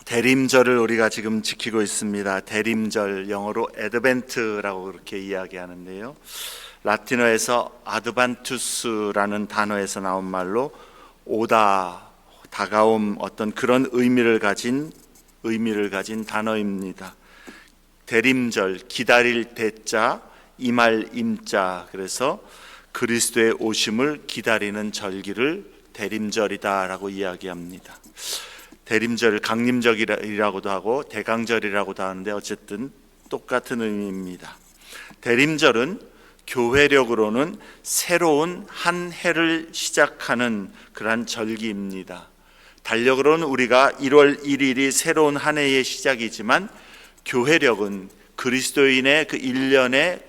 대림절을 우리가 지금 지키고 있습니다. 대림절, 영어로 애드벤트라고 그렇게 이야기하는데요. 라틴어에서 아드반투스라는 단어에서 나온 말로 오다, 다가옴, 어떤 그런 의미를 가진 단어입니다. 대림절, 기다릴 대자, 임할 임자, 그래서 그리스도의 오심을 기다리는 절기를 대림절이다라고 이야기합니다. 대림절을 강림절이라고도 하고 대강절이라고도 하는데 어쨌든 똑같은 의미입니다. 대림절은 교회력으로는 새로운 한 해를 시작하는 그러한 절기입니다. 달력으로는 우리가 1월 1일이 새로운 한 해의 시작이지만 교회력은 그리스도인의 그 1년의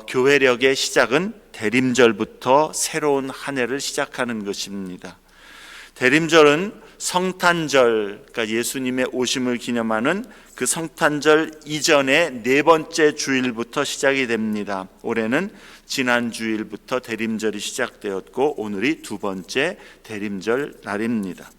교회력의 시작은 대림절부터 새로운 한 해를 시작하는 것입니다. 대림절은 성탄절, 그러니까 예수님의 오심을 기념하는 그 성탄절 이전의 네 번째 주일부터 시작이 됩니다. 올해는 지난 주일부터 대림절이 시작되었고 오늘이 두 번째 대림절 날입니다.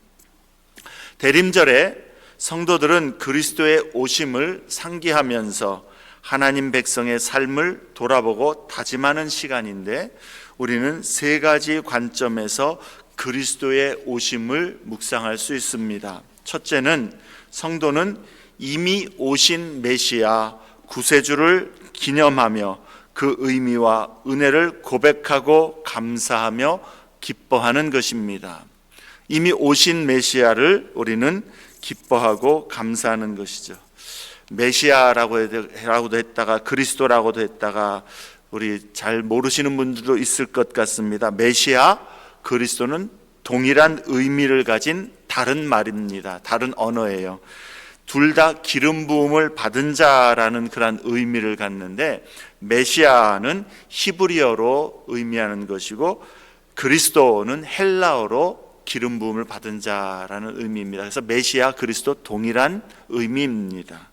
대림절에 성도들은 그리스도의 오심을 상기하면서 하나님 백성의 삶을 돌아보고 다짐하는 시간인데 우리는 세 가지 관점에서 그리스도의 오심을 묵상할 수 있습니다. 첫째는 성도는 이미 오신 메시아 구세주를 기념하며 그 의미와 은혜를 고백하고 감사하며 기뻐하는 것입니다. 이미 오신 메시아를 우리는 기뻐하고 감사하는 것이죠. 메시아라고도 했다가 그리스도라고도 했다가 우리 잘 모르시는 분들도 있을 것 같습니다. 메시아, 그리스도는 동일한 의미를 가진 다른 말입니다. 다른 언어예요. 둘 다 기름 부음을 받은 자라는 그런 의미를 갖는데 메시아는 히브리어로 의미하는 것이고 그리스도는 헬라어로 기름 부음을 받은 자라는 의미입니다. 그래서 메시아, 그리스도 동일한 의미입니다.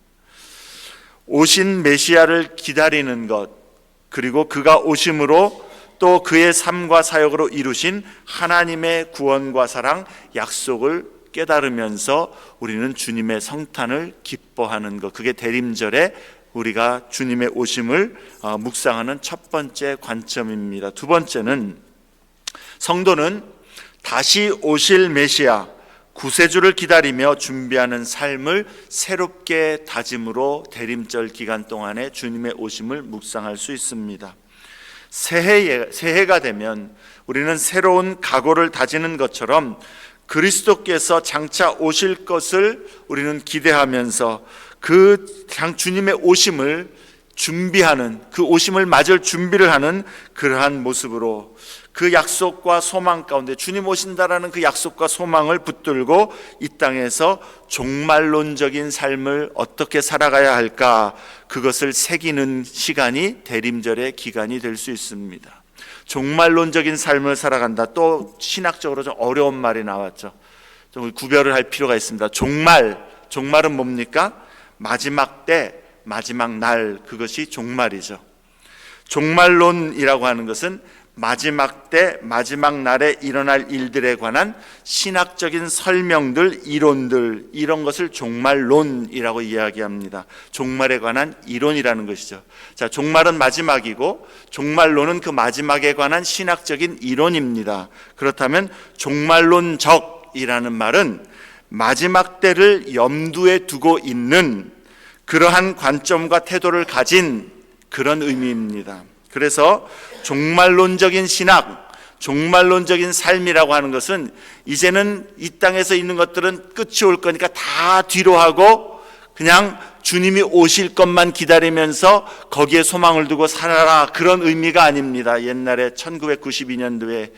오신 메시아를 기다리는 것, 그리고 그가 오심으로 또 그의 삶과 사역으로 이루신 하나님의 구원과 사랑, 약속을 깨달으면서 우리는 주님의 성탄을 기뻐하는 것, 그게 대림절에 우리가 주님의 오심을 묵상하는 첫 번째 관점입니다. 두 번째는 성도는 다시 오실 메시아, 구세주를 기다리며 준비하는 삶을 새롭게 다짐으로 대림절 기간 동안에 주님의 오심을 묵상할 수 있습니다. 새해가 되면 우리는 새로운 각오를 다지는 것처럼 그리스도께서 장차 오실 것을 우리는 기대하면서 그 주님의 오심을 준비하는, 그 오심을 맞을 준비를 하는 그러한 모습으로 그 약속과 소망 가운데 주님 오신다라는 그 약속과 소망을 붙들고 이 땅에서 종말론적인 삶을 어떻게 살아가야 할까, 그것을 새기는 시간이 대림절의 기간이 될 수 있습니다. 종말론적인 삶을 살아간다. 또 신학적으로 좀 어려운 말이 나왔죠. 좀 구별을 할 필요가 있습니다. 종말은 뭡니까? 마지막 때, 마지막 날, 그것이 종말이죠. 종말론이라고 하는 것은 마지막 때, 마지막 날에 일어날 일들에 관한 신학적인 설명들, 이론들, 이런 것을 종말론이라고 이야기합니다. 종말에 관한 이론이라는 것이죠. 자, 종말은 마지막이고 종말론은 그 마지막에 관한 신학적인 이론입니다. 그렇다면 종말론적이라는 말은 마지막 때를 염두에 두고 있는 그러한 관점과 태도를 가진 그런 의미입니다. 그래서 종말론적인 신학, 종말론적인 삶이라고 하는 것은 이제는 이 땅에서 있는 것들은 끝이 올 거니까 다 뒤로 하고 그냥 주님이 오실 것만 기다리면서 거기에 소망을 두고 살아라, 그런 의미가 아닙니다. 옛날에 1992년도에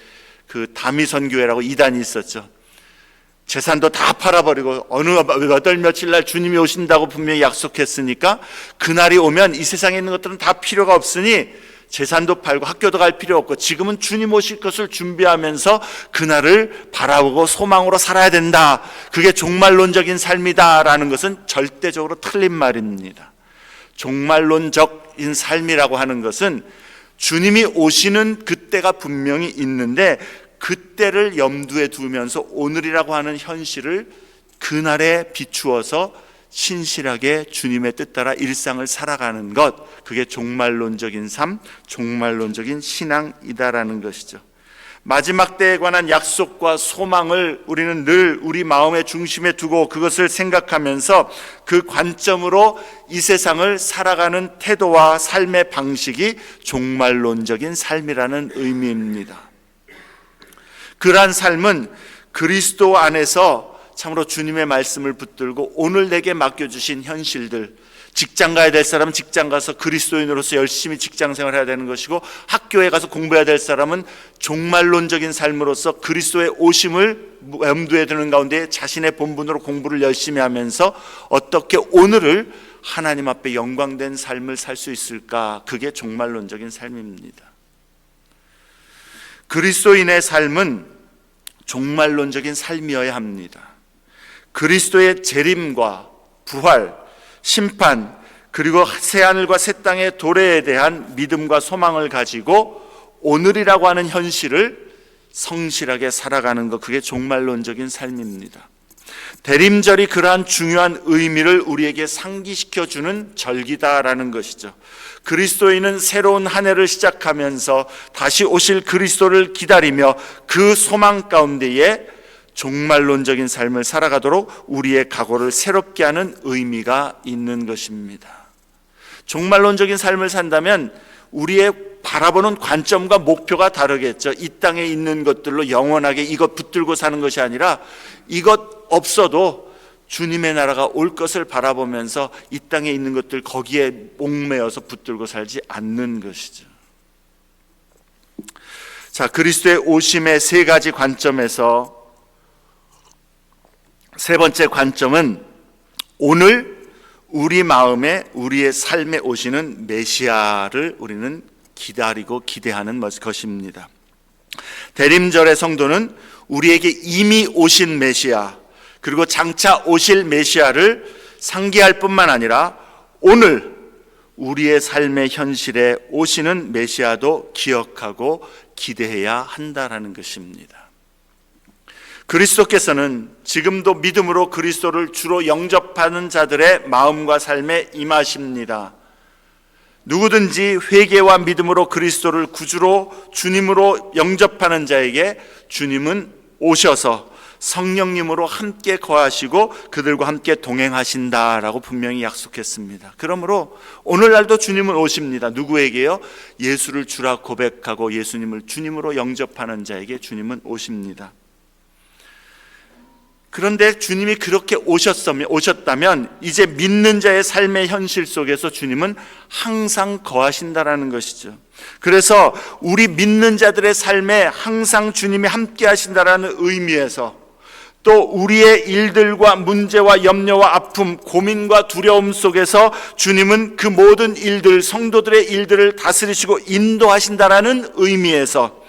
그 다미선교회라고 이단이 있었죠. 재산도 다 팔아버리고 어느 몇월 며칠 날 주님이 오신다고 분명히 약속했으니까 그날이 오면 이 세상에 있는 것들은 다 필요가 없으니 재산도 팔고 학교도 갈 필요 없고 지금은 주님 오실 것을 준비하면서 그날을 바라보고 소망으로 살아야 된다, 그게 종말론적인 삶이다라는 것은 절대적으로 틀린 말입니다. 종말론적인 삶이라고 하는 것은 주님이 오시는 그때가 분명히 있는데 그때를 염두에 두면서 오늘이라고 하는 현실을 그날에 비추어서 신실하게 주님의 뜻 따라 일상을 살아가는 것, 그게 종말론적인 삶, 종말론적인 신앙이다라는 것이죠. 마지막 때에 관한 약속과 소망을 우리는 늘 우리 마음의 중심에 두고 그것을 생각하면서 그 관점으로 이 세상을 살아가는 태도와 삶의 방식이 종말론적인 삶이라는 의미입니다. 그러한 삶은 그리스도 안에서 참으로 주님의 말씀을 붙들고 오늘 내게 맡겨주신 현실들, 직장 가야 될 사람은 직장 가서 그리스도인으로서 열심히 직장 생활해야 되는 것이고, 학교에 가서 공부해야 될 사람은 종말론적인 삶으로서 그리스도의 오심을 염두에 두는 가운데 자신의 본분으로 공부를 열심히 하면서 어떻게 오늘을 하나님 앞에 영광된 삶을 살 수 있을까, 그게 종말론적인 삶입니다. 그리스도인의 삶은 종말론적인 삶이어야 합니다. 그리스도의 재림과 부활, 심판, 그리고 새하늘과 새 땅의 도래에 대한 믿음과 소망을 가지고 오늘이라고 하는 현실을 성실하게 살아가는 것, 그게 종말론적인 삶입니다. 대림절이 그러한 중요한 의미를 우리에게 상기시켜주는 절기다라는 것이죠. 그리스도인은 새로운 한 해를 시작하면서 다시 오실 그리스도를 기다리며 그 소망 가운데에 종말론적인 삶을 살아가도록 우리의 각오를 새롭게 하는 의미가 있는 것입니다. 종말론적인 삶을 산다면 우리의 바라보는 관점과 목표가 다르겠죠. 이 땅에 있는 것들로 영원하게 이것 붙들고 사는 것이 아니라 이것 없어도 주님의 나라가 올 것을 바라보면서 이 땅에 있는 것들 거기에 목매어서 붙들고 살지 않는 것이죠. 자, 그리스도의 오심의 세 가지 관점에서 세 번째 관점은 오늘 우리 마음에 우리의 삶에 오시는 메시아를 우리는 기다리고 기대하는 것입니다. 대림절의 성도는 우리에게 이미 오신 메시아, 그리고 장차 오실 메시아를 상기할 뿐만 아니라 오늘 우리의 삶의 현실에 오시는 메시아도 기억하고 기대해야 한다라는 것입니다. 그리스도께서는 지금도 믿음으로 그리스도를 주로 영접하는 자들의 마음과 삶에 임하십니다. 누구든지 회개와 믿음으로 그리스도를 구주로 주님으로 영접하는 자에게 주님은 오셔서 성령님으로 함께 거하시고 그들과 함께 동행하신다라고 분명히 약속했습니다. 그러므로 오늘날도 주님은 오십니다. 누구에게요? 예수를 주라 고백하고 예수님을 주님으로 영접하는 자에게 주님은 오십니다. 그런데 주님이 그렇게 오셨다면 이제 믿는 자의 삶의 현실 속에서 주님은 항상 거하신다라는 것이죠. 그래서 우리 믿는 자들의 삶에 항상 주님이 함께 하신다라는 의미에서 또 우리의 일들과 문제와 염려와 아픔, 고민과 두려움 속에서 주님은 그 모든 일들, 성도들의 일들을 다스리시고 인도하신다라는 의미에서,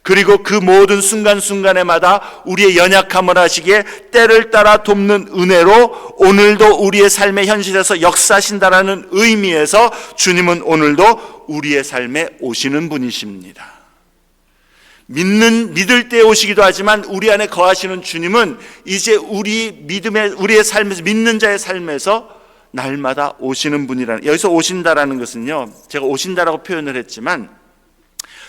그리고 그 모든 순간순간에마다 우리의 연약함을 아시기에 때를 따라 돕는 은혜로 오늘도 우리의 삶의 현실에서 역사하신다라는 의미에서 주님은 오늘도 우리의 삶에 오시는 분이십니다. 믿을 때 오시기도 하지만 우리 안에 거하시는 주님은 이제 우리의 삶에서, 믿는 자의 삶에서 날마다 오시는 분이라는, 여기서 오신다라는 것은요, 제가 오신다라고 표현을 했지만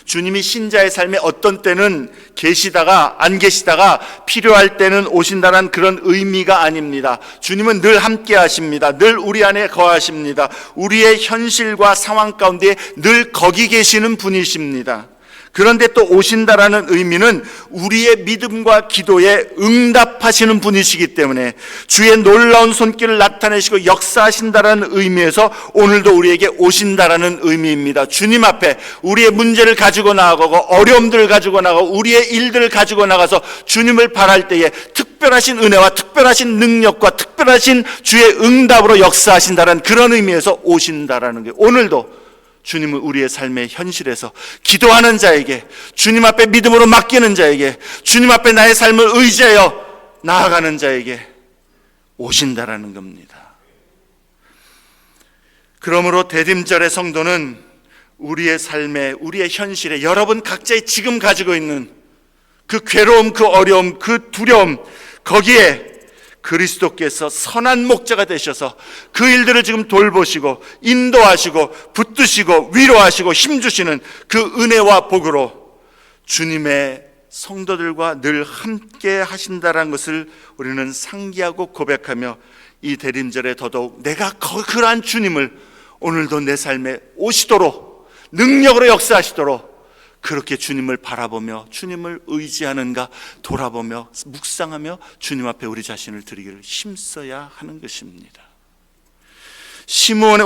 주님이 신자의 삶에 어떤 때는 계시다가 안 계시다가 필요할 때는 오신다는 그런 의미가 아닙니다. 주님은 늘 함께 하십니다. 늘 우리 안에 거하십니다. 우리의 현실과 상황 가운데 늘 거기 계시는 분이십니다. 그런데 또 오신다라는 의미는 우리의 믿음과 기도에 응답하시는 분이시기 때문에 주의 놀라운 손길을 나타내시고 역사하신다라는 의미에서 오늘도 우리에게 오신다라는 의미입니다. 주님 앞에 우리의 문제를 가지고 나가고 어려움들을 가지고 나가고 우리의 일들을 가지고 나가서 주님을 바랄 때에 특별하신 은혜와 특별하신 능력과 특별하신 주의 응답으로 역사하신다라는 그런 의미에서 오신다라는 게, 오늘도 주님은 우리의 삶의 현실에서 기도하는 자에게, 주님 앞에 믿음으로 맡기는 자에게, 주님 앞에 나의 삶을 의지하여 나아가는 자에게 오신다라는 겁니다. 그러므로 대림절의 성도는 우리의 삶에, 우리의 현실에, 여러분 각자의 지금 가지고 있는 그 괴로움, 그 어려움, 그 두려움, 거기에 그리스도께서 선한 목자가 되셔서 그 일들을 지금 돌보시고 인도하시고 붙드시고 위로하시고 힘주시는 그 은혜와 복으로 주님의 성도들과 늘 함께 하신다는 것을 우리는 상기하고 고백하며 이 대림절에 더더욱 내가 그러한 주님을 오늘도 내 삶에 오시도록 능력으로 역사하시도록 그렇게 주님을 바라보며 주님을 의지하는가 돌아보며 묵상하며 주님 앞에 우리 자신을 드리기를 힘써야 하는 것입니다.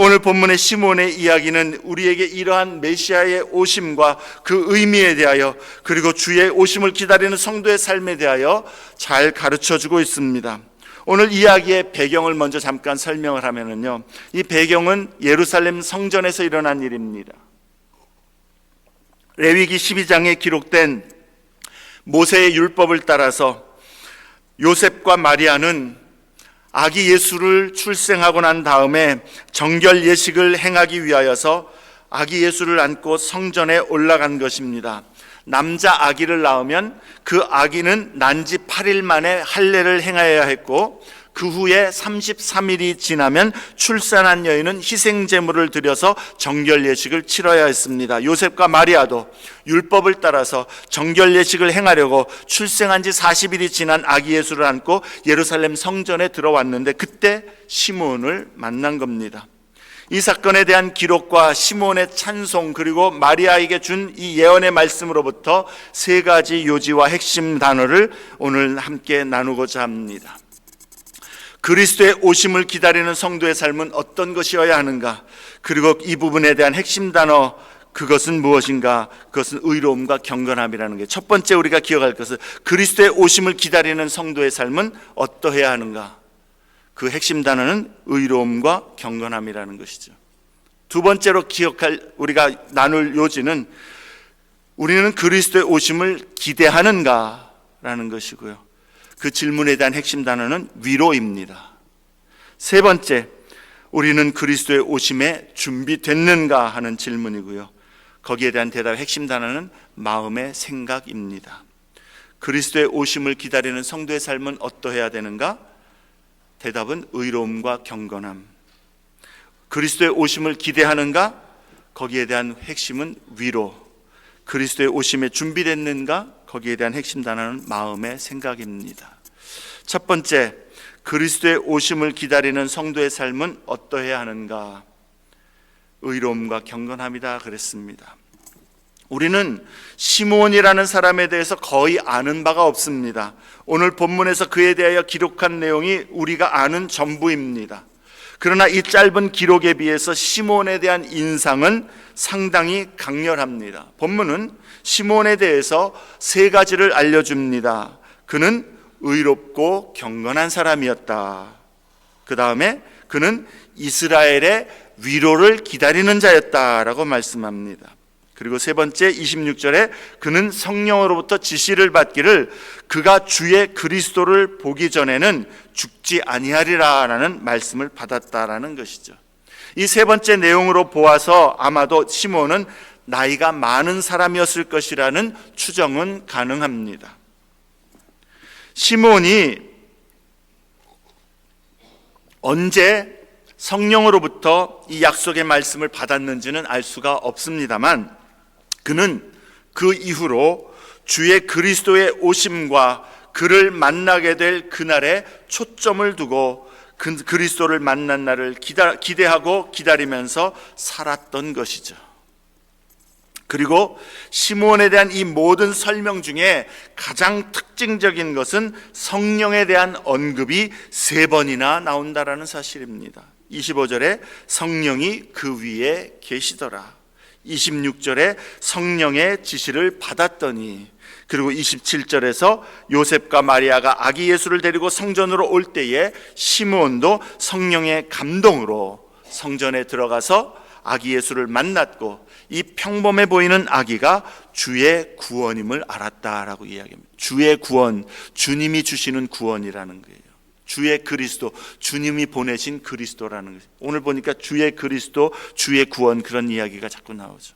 오늘 본문의 시므온의 이야기는 우리에게 이러한 메시아의 오심과 그 의미에 대하여 그리고 주의 오심을 기다리는 성도의 삶에 대하여 잘 가르쳐주고 있습니다. 오늘 이야기의 배경을 먼저 잠깐 설명을 하면요, 이 배경은 예루살렘 성전에서 일어난 일입니다. 레위기 12장에 기록된 모세의 율법을 따라서 요셉과 마리아는 아기 예수를 출생하고 난 다음에 정결 예식을 행하기 위하여서 아기 예수를 안고 성전에 올라간 것입니다. 남자 아기를 낳으면 그 아기는 난지 8일 만에 할례를 행하여야 했고 그 후에 33일이 지나면 출산한 여인은 희생제물을 드려서 정결 예식을 치러야 했습니다. 요셉과 마리아도 율법을 따라서 정결 예식을 행하려고 출생한 지 40일이 지난 아기 예수를 안고 예루살렘 성전에 들어왔는데 그때 시므온을 만난 겁니다. 이 사건에 대한 기록과 시므온의 찬송 그리고 마리아에게 준 이 예언의 말씀으로부터 세 가지 요지와 핵심 단어를 오늘 함께 나누고자 합니다. 그리스도의 오심을 기다리는 성도의 삶은 어떤 것이어야 하는가? 그리고 이 부분에 대한 핵심 단어 그것은 무엇인가? 그것은 의로움과 경건함이라는 게 첫 번째 우리가 기억할 것은 그리스도의 오심을 기다리는 성도의 삶은 어떠해야 하는가? 그 핵심 단어는 의로움과 경건함이라는 것이죠. 두 번째로 우리가 나눌 요지는 우리는 그리스도의 오심을 기대하는가라는 것이고요. 그 질문에 대한 핵심 단어는 위로입니다. 세 번째, 우리는 그리스도의 오심에 준비됐는가 하는 질문이고요. 거기에 대한 대답의 핵심 단어는 마음의 생각입니다. 그리스도의 오심을 기다리는 성도의 삶은 어떠해야 되는가? 대답은 의로움과 경건함. 그리스도의 오심을 기대하는가? 거기에 대한 핵심은 위로. 그리스도의 오심에 준비됐는가? 거기에 대한 핵심 단어는 마음의 생각입니다. 첫 번째, 그리스도의 오심을 기다리는 성도의 삶은 어떠해야 하는가? 의로움과 경건함이다 그랬습니다. 우리는 시므온이라는 사람에 대해서 거의 아는 바가 없습니다. 오늘 본문에서 그에 대하여 기록한 내용이 우리가 아는 전부입니다. 그러나 이 짧은 기록에 비해서 시므온에 대한 인상은 상당히 강렬합니다. 본문은 시므온에 대해서 세 가지를 알려줍니다. 그는 의롭고 경건한 사람이었다. 그 다음에 그는 이스라엘의 위로를 기다리는 자였다라고 말씀합니다. 그리고 세 번째 26절에 그는 성령으로부터 지시를 받기를 그가 주의 그리스도를 보기 전에는 죽지 아니하리라라는 말씀을 받았다라는 것이죠. 이 세 번째 내용으로 보아서 아마도 시므온은 나이가 많은 사람이었을 것이라는 추정은 가능합니다. 시므온이 언제 성령으로부터 이 약속의 말씀을 받았는지는 알 수가 없습니다만 그는 그 이후로 주의 그리스도의 오심과 그를 만나게 될 그날에 초점을 두고 그리스도를 만난 날을 기대하고 기다리면서 살았던 것이죠. 그리고 시므온에 대한 이 모든 설명 중에 가장 특징적인 것은 성령에 대한 언급이 3번이나 나온다라는 사실입니다. 25절에 성령이 그 위에 계시더라. 26절에 성령의 지시를 받았더니, 그리고 27절에서 요셉과 마리아가 아기 예수를 데리고 성전으로 올 때에 시므온도 성령의 감동으로 성전에 들어가서 아기 예수를 만났고 이 평범해 보이는 아기가 주의 구원임을 알았다라고 이야기합니다. 주의 구원, 주님이 주시는 구원이라는 거예요. 주의 그리스도, 주님이 보내신 그리스도라는 거예요. 오늘 보니까 주의 그리스도, 주의 구원, 그런 이야기가 자꾸 나오죠.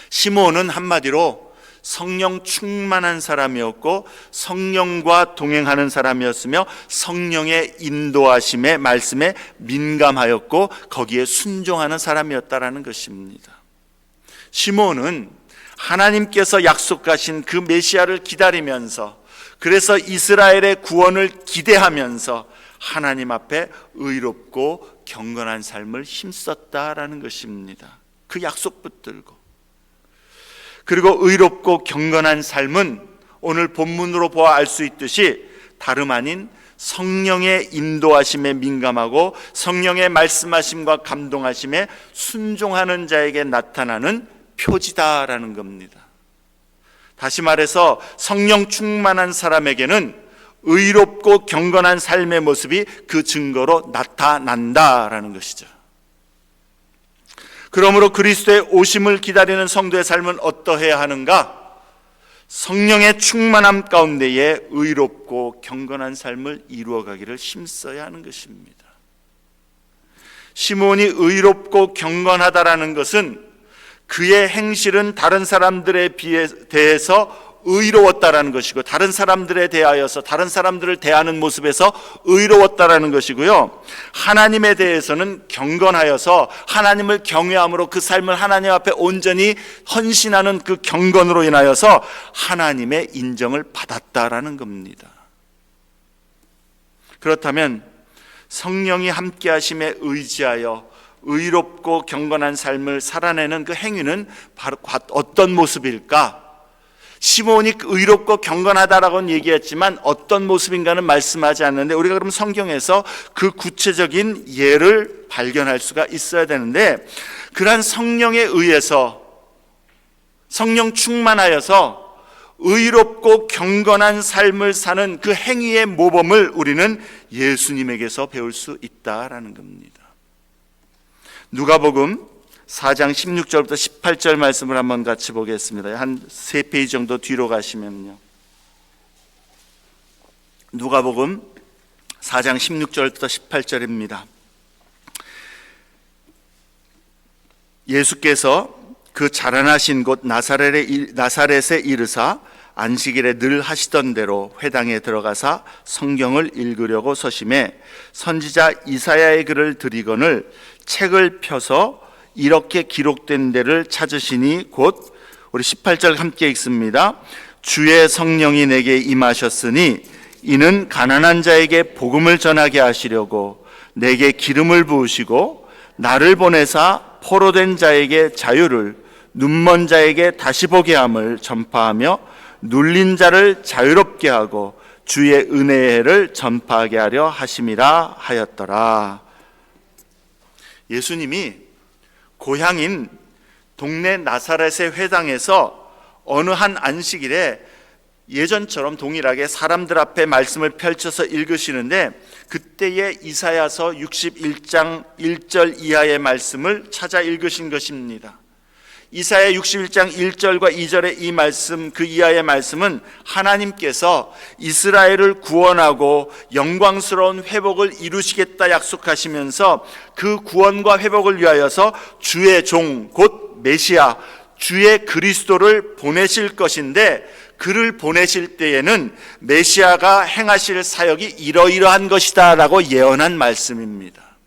시므온은 한마디로 성령 충만한 사람이었고 성령과 동행하는 사람이었으며 성령의 인도하심의 말씀에 민감하였고 거기에 순종하는 사람이었다라는 것입니다. 시몬은 하나님께서 약속하신 그 메시아를 기다리면서, 그래서 이스라엘의 구원을 기대하면서 하나님 앞에 의롭고 경건한 삶을 힘썼다라는 것입니다. 그 약속 붙들고. 그리고 의롭고 경건한 삶은 오늘 본문으로 보아 알 수 있듯이 다름 아닌 성령의 인도하심에 민감하고 성령의 말씀하심과 감동하심에 순종하는 자에게 나타나는 표지다라는 겁니다. 다시 말해서 성령 충만한 사람에게는 의롭고 경건한 삶의 모습이 그 증거로 나타난다라는 것이죠. 그러므로 그리스도의 오심을 기다리는 성도의 삶은 어떠해야 하는가? 성령의 충만함 가운데에 의롭고 경건한 삶을 이루어가기를 힘써야 하는 것입니다. 시몬이 의롭고 경건하다라는 것은 그의 행실은 다른 사람들에 대해서 의로웠다라는 것이고, 다른 사람들에 대하여서 다른 사람들을 대하는 모습에서 의로웠다라는 것이고요, 하나님에 대해서는 경건하여서 하나님을 경외함으로 그 삶을 하나님 앞에 온전히 헌신하는 그 경건으로 인하여서 하나님의 인정을 받았다라는 겁니다. 그렇다면 성령이 함께 하심에 의지하여 의롭고 경건한 삶을 살아내는 그 행위는 바로 어떤 모습일까? 시몬이 의롭고 경건하다라고는 얘기했지만 어떤 모습인가는 말씀하지 않는데, 우리가 그럼 성경에서 그 구체적인 예를 발견할 수가 있어야 되는데, 그러한 성령에 의해서 성령 충만하여서 의롭고 경건한 삶을 사는 그 행위의 모범을 우리는 예수님에게서 배울 수 있다라는 겁니다. 누가복음 4장 16절부터 18절 말씀을 한번 같이 보겠습니다. 한 3페이지 정도 뒤로 가시면요, 누가복음 4장 16절부터 18절입니다. 예수께서 그 자라나신 곳 나사렛에 이르사 안식일에 늘 하시던 대로 회당에 들어가사 성경을 읽으려고 서심해 선지자 이사야의 글을 들이거늘 책을 펴서 이렇게 기록된 데를 찾으시니, 곧 우리 18절 함께 읽습니다. 주의 성령이 내게 임하셨으니 이는 가난한 자에게 복음을 전하게 하시려고 내게 기름을 부으시고 나를 보내사 포로된 자에게 자유를, 눈먼 자에게 다시 보게 함을 전파하며 눌린 자를 자유롭게 하고 주의 은혜의 해를 전파하게 하려 하심이라 하였더라. 예수님이 고향인 동네 나사렛의 회당에서 어느 한 안식일에 예전처럼 동일하게 사람들 앞에 말씀을 펼쳐서 읽으시는데, 그때의 이사야서 61장 1절 이하의 말씀을 찾아 읽으신 것입니다. 이사야 61장 1절과 2절의 이 말씀, 그 이하의 말씀은 하나님께서 이스라엘을 구원하고 영광스러운 회복을 이루시겠다 약속하시면서 그 구원과 회복을 위하여서 주의 종, 곧 메시아, 주의 그리스도를 보내실 것인데, 그를 보내실 때에는 메시아가 행하실 사역이 이러이러한 것이다 라고 예언한 말씀입니다.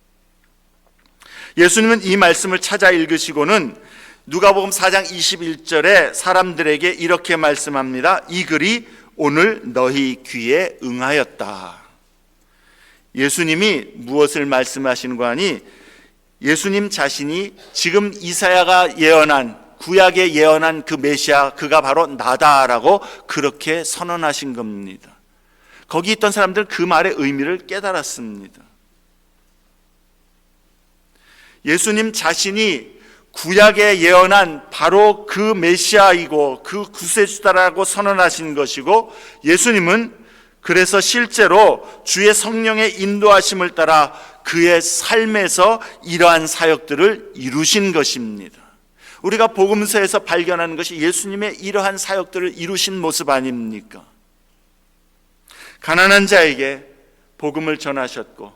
예수님은 이 말씀을 찾아 읽으시고는 누가복음 4장 21절에 사람들에게 이렇게 말씀합니다. 이 글이 오늘 너희 귀에 응하였다. 예수님이 무엇을 말씀하시는 거 아니? 예수님 자신이 지금 이사야가 예언한, 구약에 예언한 그 메시아, 그가 바로 나다라고 그렇게 선언하신 겁니다. 거기 있던 사람들은 그 말의 의미를 깨달았습니다. 예수님 자신이 구약에 예언한 바로 그 메시아이고 그 구세주다라고 선언하신 것이고, 예수님은 그래서 실제로 주의 성령의 인도하심을 따라 그의 삶에서 이러한 사역들을 이루신 것입니다. 우리가 복음서에서 발견하는 것이 예수님의 이러한 사역들을 이루신 모습 아닙니까? 가난한 자에게 복음을 전하셨고,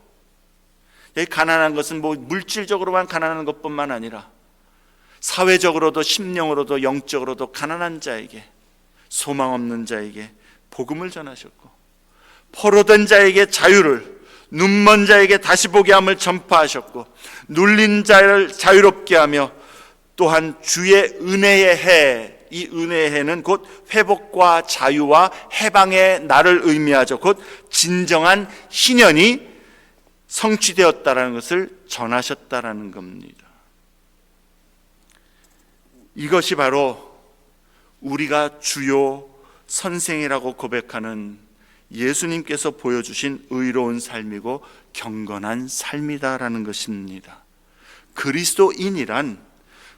여기 가난한 것은 뭐 물질적으로만 가난한 것뿐만 아니라 사회적으로도 심령으로도 영적으로도 가난한 자에게 소망 없는 자에게 복음을 전하셨고, 포로된 자에게 자유를, 눈먼 자에게 다시 보게 함을 전파하셨고, 눌린 자를 자유롭게 하며, 또한 주의 은혜의 해, 이 은혜의 해는 곧 회복과 자유와 해방의 날을 의미하죠. 곧 진정한 희년이 성취되었다라는 것을 전하셨다라는 겁니다. 이것이 바로 우리가 주요 선생이라고 고백하는 예수님께서 보여주신 의로운 삶이고 경건한 삶이다라는 것입니다. 그리스도인이란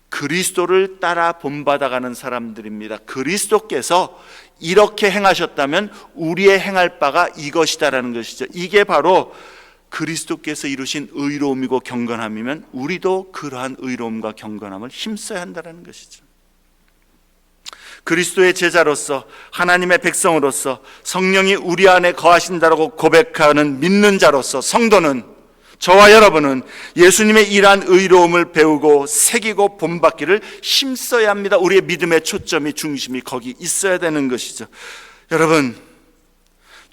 그리스도를 따라 본받아가는 사람들입니다. 그리스도께서 이렇게 행하셨다면 우리의 행할 바가 이것이다라는 것이죠. 이게 바로 그리스도께서 이루신 의로움이고 경건함이면 우리도 그러한 의로움과 경건함을 힘써야 한다는 것이죠. 그리스도의 제자로서, 하나님의 백성으로서, 성령이 우리 안에 거하신다라고 고백하는 믿는 자로서, 성도는, 저와 여러분은 예수님의 일한 의로움을 배우고 새기고 본받기를 힘써야 합니다. 우리의 믿음의 초점이, 중심이 거기 있어야 되는 것이죠. 여러분,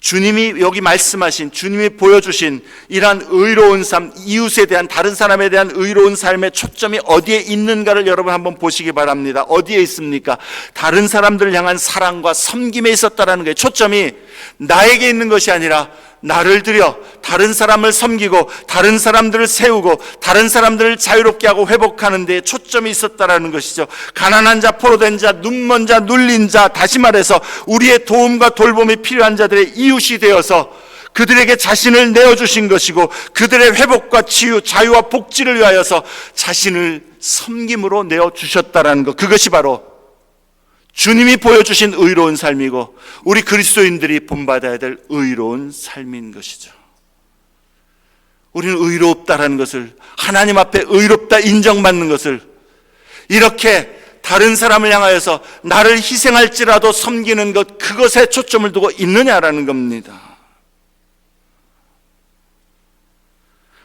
주님이 여기 말씀하신, 주님이 보여주신 이러한 의로운 삶, 이웃에 대한, 다른 사람에 대한 의로운 삶의 초점이 어디에 있는가를 여러분 한번 보시기 바랍니다. 어디에 있습니까? 다른 사람들을 향한 사랑과 섬김에 있었다라는 거예요. 초점이 나에게 있는 것이 아니라 나를 들여 다른 사람을 섬기고 다른 사람들을 세우고 다른 사람들을 자유롭게 하고 회복하는 데에 초점이 있었다라는 것이죠. 가난한 자, 포로된 자, 눈먼 자, 눌린 자, 다시 말해서 우리의 도움과 돌봄이 필요한 자들의 이웃이 되어서 그들에게 자신을 내어주신 것이고, 그들의 회복과 치유, 자유와 복지를 위하여서 자신을 섬김으로 내어주셨다라는 것, 그것이 바로 주님이 보여주신 의로운 삶이고 우리 그리스도인들이 본받아야 될 의로운 삶인 것이죠. 우리는 의롭다라는 것을, 하나님 앞에 의롭다 인정받는 것을, 이렇게 다른 사람을 향하여서 나를 희생할지라도 섬기는 것, 그것에 초점을 두고 있느냐라는 겁니다.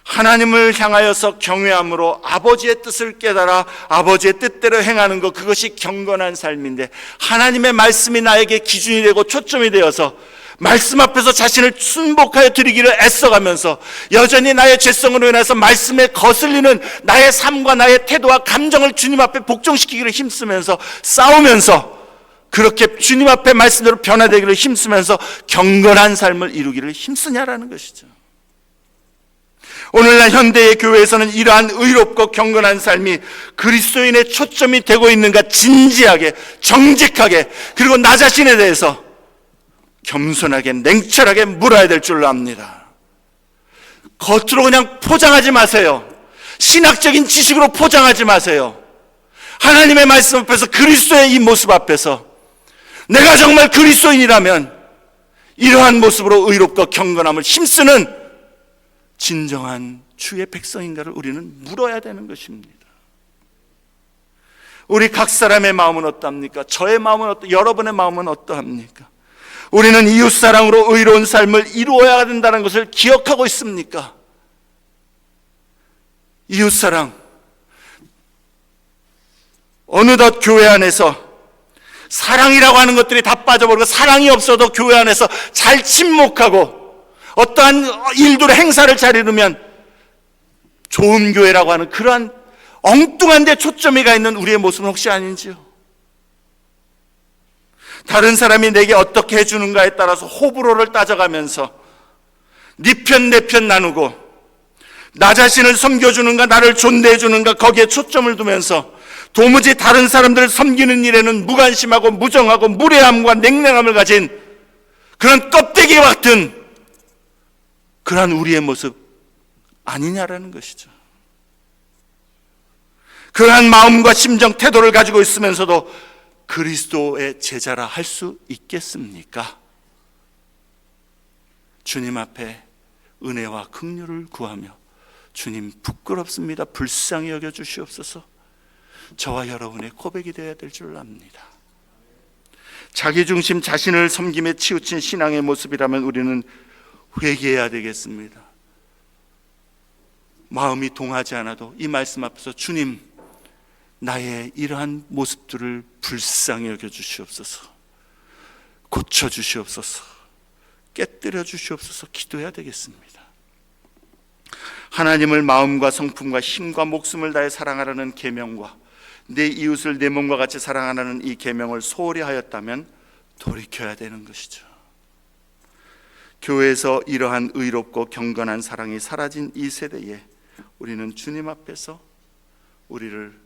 하나님을 향하여서 경외함으로 아버지의 뜻을 깨달아 아버지의 뜻대로 행하는 것, 그것이 경건한 삶인데, 하나님의 말씀이 나에게 기준이 되고 초점이 되어서 말씀 앞에서 자신을 순복하여 드리기를 애써가면서 여전히 나의 죄성으로 인해서 말씀에 거슬리는 나의 삶과 나의 태도와 감정을 주님 앞에 복종시키기를 힘쓰면서 싸우면서, 그렇게 주님 앞에 말씀대로 변화되기를 힘쓰면서 경건한 삶을 이루기를 힘쓰냐라는 것이죠. 오늘날 현대의 교회에서는 이러한 의롭고 경건한 삶이 그리스도인의 초점이 되고 있는가 진지하게, 정직하게, 그리고 나 자신에 대해서 겸손하게, 냉철하게 물어야 될 줄로 압니다. 겉으로 그냥 포장하지 마세요. 신학적인 지식으로 포장하지 마세요. 하나님의 말씀 앞에서, 그리스도의 이 모습 앞에서 내가 정말 그리스도인이라면 이러한 모습으로 의롭고 경건함을 힘쓰는 진정한 주의 백성인가를 우리는 물어야 되는 것입니다. 우리 각 사람의 마음은 어떠합니까? 저의 마음은 여러분의 마음은 어떠합니까? 우리는 이웃사랑으로 의로운 삶을 이루어야 된다는 것을 기억하고 있습니까? 이웃사랑, 어느덧 교회 안에서 사랑이라고 하는 것들이 다 빠져버리고, 사랑이 없어도 교회 안에서 잘 침묵하고 어떠한 일들의 행사를 잘 이루면 좋은 교회라고 하는 그러한 엉뚱한 데 초점이 가 있는 우리의 모습은 혹시 아닌지요? 다른 사람이 내게 어떻게 해주는가에 따라서 호불호를 따져가면서 네 편 내 편 나누고, 나 자신을 섬겨주는가 나를 존대해주는가 거기에 초점을 두면서 도무지 다른 사람들을 섬기는 일에는 무관심하고 무정하고 무례함과 냉랭함을 가진 그런 껍데기 같은 그러한 우리의 모습 아니냐라는 것이죠. 그러한 마음과 심정, 태도를 가지고 있으면서도 그리스도의 제자라 할 수 있겠습니까? 주님 앞에 은혜와 긍휼을 구하며, 주님 부끄럽습니다, 불쌍히 여겨 주시옵소서, 저와 여러분의 고백이 되어야 될 줄 압니다. 자기중심, 자신을 섬김에 치우친 신앙의 모습이라면 우리는 회개해야 되겠습니다. 마음이 동하지 않아도 이 말씀 앞에서 주님, 나의 이러한 모습들을 불쌍히 여겨 주시옵소서, 고쳐 주시옵소서, 깨뜨려 주시옵소서 기도해야 되겠습니다. 하나님을 마음과 성품과 힘과 목숨을 다해 사랑하라는 계명과 내 이웃을 내 몸과 같이 사랑하라는 이 계명을 소홀히 하였다면 돌이켜야 되는 것이죠. 교회에서 이러한 의롭고 경건한 사랑이 사라진 이 세대에 우리는 주님 앞에서 우리를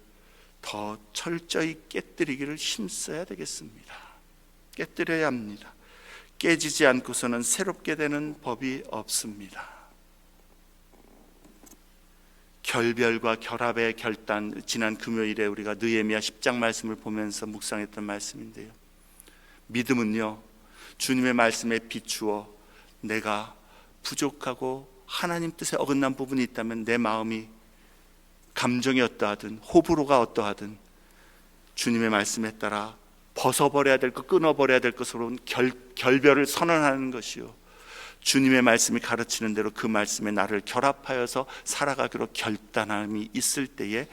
더 철저히 깨뜨리기를 힘써야 되겠습니다. 깨뜨려야 합니다. 깨지지 않고서는 새롭게 되는 법이 없습니다. 결별과 결합의 결단, 지난 금요일에 우리가 느헤미야 10장 말씀을 보면서 묵상했던 말씀인데요, 믿음은요, 주님의 말씀에 비추어 내가 부족하고 하나님 뜻에 어긋난 부분이 있다면 내 마음이 감정이 어떠하든 호불호가 어떠하든 주님의 말씀에 따라 벗어버려야 될 것, 끊어버려야 될 것으로 결별을 선언하는 것이요, 주님의 말씀이 가르치는 대로 그 말씀에 나를 결합하여서 살아가기로 결단함이 있을 때에